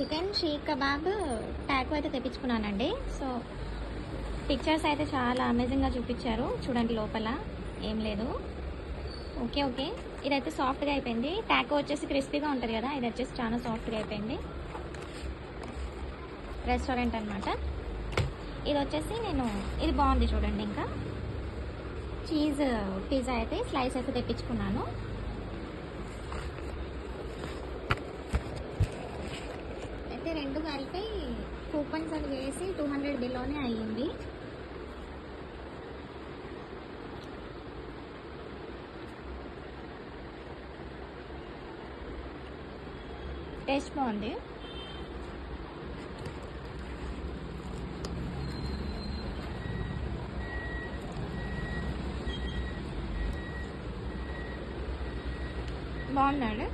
Chicken షీక్ kebab Taco అయితే తెప్పించుకున్నానండి. So pictures అయితే చాలా అమేజింగ్గా చూపించారు. చూడండి లోపల ఏం లేదు. ఓకే ఓకే, ఇదైతే సాఫ్ట్గా అయిపోయింది. టాకో వచ్చేసి క్రిస్పీగా ఉంటుంది కదా, ఇది వచ్చేసి చాలా సాఫ్ట్గా అయిపోయింది. రెస్టారెంట్ అనమాట ఇది వచ్చేసి. ఇది బాగుంది చూడండి. ఇంకా చీజ్ పిజ్జా అయితే స్లైస్ అయితే తెప్పించుకున్నాను. అయితే రెండు కలిపి కూపన్స్ అవి వేసి 200 బిలోనే అయ్యింది. టేస్ట్ బాగుంది. బాగున్నాడు.